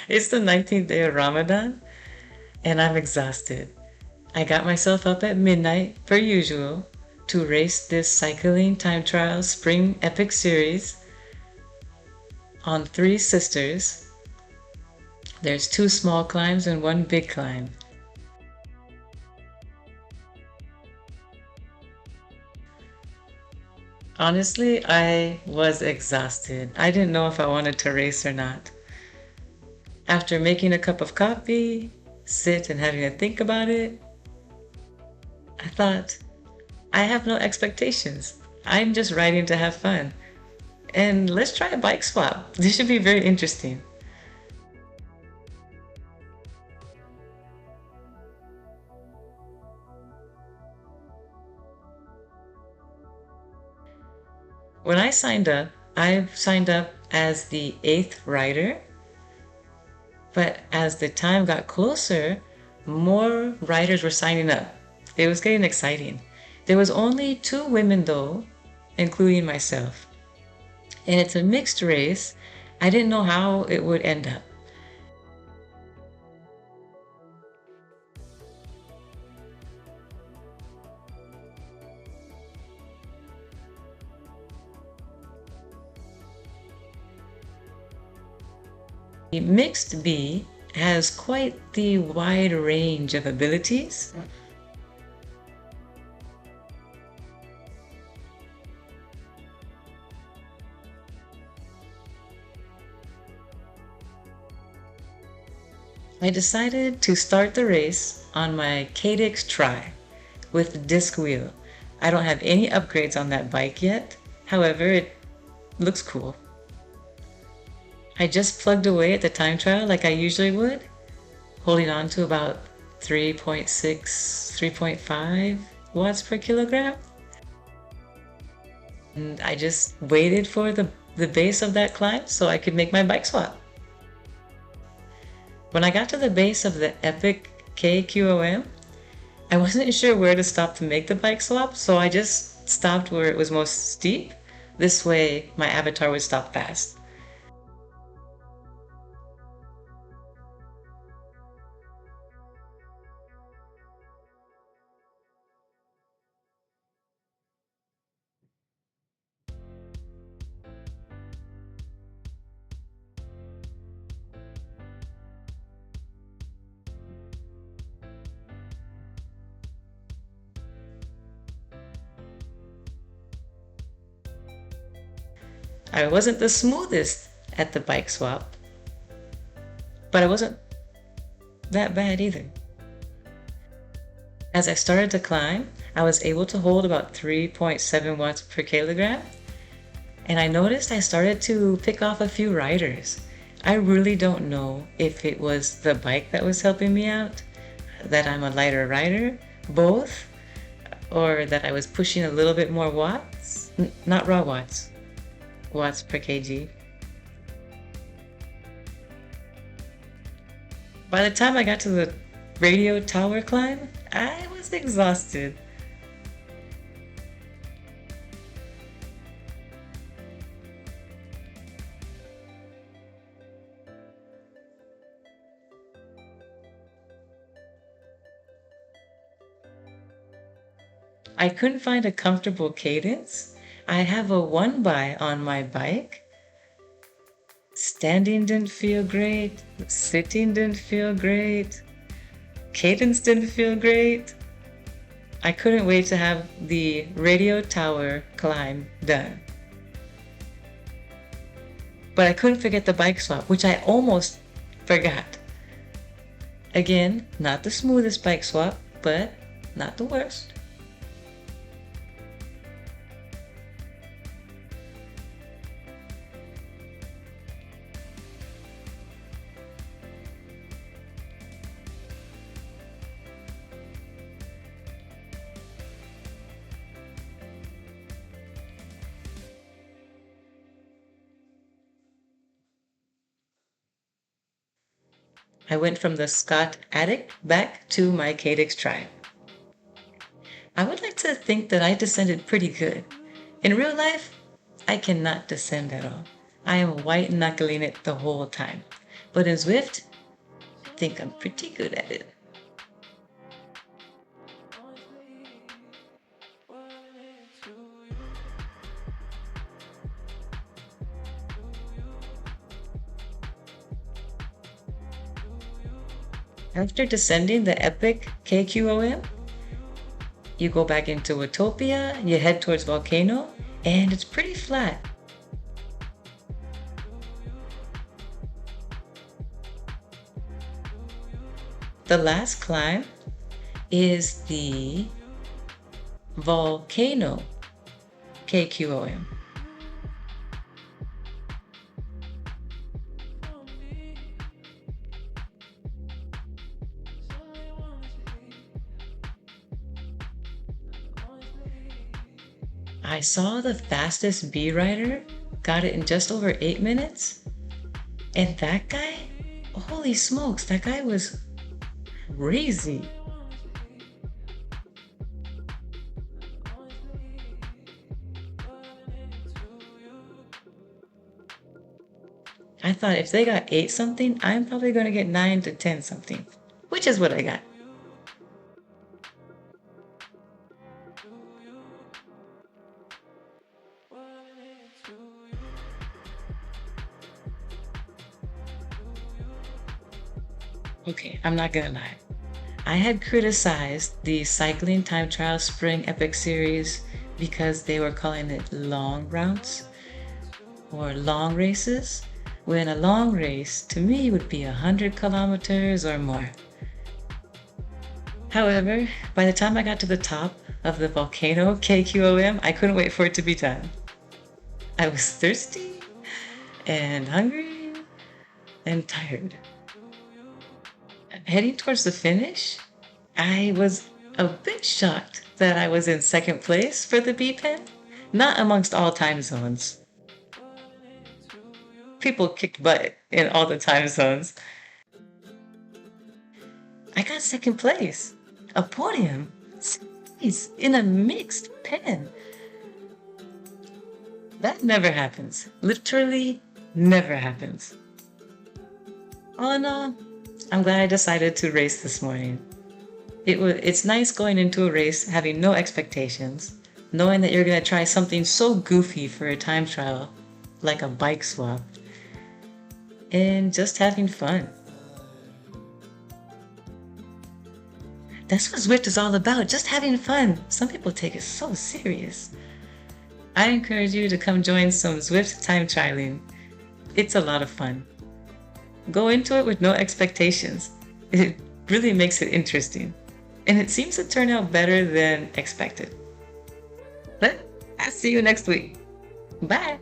It's the 19th day of Ramadan, and I'm exhausted. I got myself up at midnight, per usual, to race this cycling time trial spring epic series on three sisters. There's two small climbs and one big climb. Honestly, I was exhausted. I didn't know if I wanted to race or not. After making a cup of coffee, sit and having to think about it, I thought, I have no expectations. I'm just riding to have fun. And let's try a bike swap. This should be very interesting. When I signed up, I signed up as the eighth rider, but as the time got closer, more riders were signing up. It was getting exciting. There was only two women though, including myself. And it's a mixed race. I didn't know how it would end up. The mixed bee has quite the wide range of abilities. I decided to start the race on my Cadix Tri with disc wheel. I don't have any upgrades on that bike yet. However, it looks cool. I just plugged away at the time trial like I usually would, holding on to about 3.6, 3.5 watts per kilogram. And I just waited for the base of that climb so I could make my bike swap. When I got to the base of the epic KQOM, I wasn't sure where to stop to make the bike swap, so I just stopped where it was most steep. This way my avatar would stop fast. I wasn't the smoothest at the bike swap, but I wasn't that bad either. As I started to climb, I was able to hold about 3.7 watts per kilogram, and I noticed I started to pick off a few riders. I really don't know if it was the bike that was helping me out, that I'm a lighter rider, both, or that I was pushing a little bit more watts, not raw watts, watts per kg. By the time I got to the radio tower climb, I was exhausted. I couldn't find a comfortable cadence. I have a one by on my bike. Standing didn't feel great. Sitting didn't feel great. Cadence didn't feel great. I couldn't wait to have the radio tower climb done. But I couldn't forget the bike swap, which I almost forgot. Again, not the smoothest bike swap, but not the worst. I went from the Scott Addict back to my Cadix Tribe. I would like to think that I descended pretty good. In real life, I cannot descend at all. I am white knuckling it the whole time. But in Zwift, I think I'm pretty good at it. After descending the epic KQOM, you go back into Utopia, you head towards Volcano, and it's pretty flat. The last climb is the Volcano KQOM. I saw the fastest B rider got it in just over 8 minutes. And that guy, holy smokes, that guy was crazy. I thought if they got 8 something, I'm probably going to get 9 to 10 something, which is what I got. Okay, I'm not gonna lie. I had criticized the Cycling Time Trial Spring Epic Series because they were calling it long routes or long races, when a long race to me would be 100 kilometers or more. However, by the time I got to the top of the Volcano KQOM, I couldn't wait for it to be done. I was thirsty and hungry and tired. Heading towards the finish, I was a bit shocked that I was in second place for the B pen, not amongst all time zones. People kicked butt in all the time zones. I got second place, a podium, in a mixed pen. That never happens. Literally never happens. All in all, I'm glad I decided to race this morning. It's nice going into a race having no expectations, knowing that you're going to try something so goofy for a time trial, like a bike swap, and just having fun. That's what Zwift is all about, just having fun. Some people take it so serious. I encourage you to come join some Zwift time trialing. It's a lot of fun. Go into it with no expectations. It really makes it interesting. And it seems to turn out better than expected. But I'll see you next week. Bye!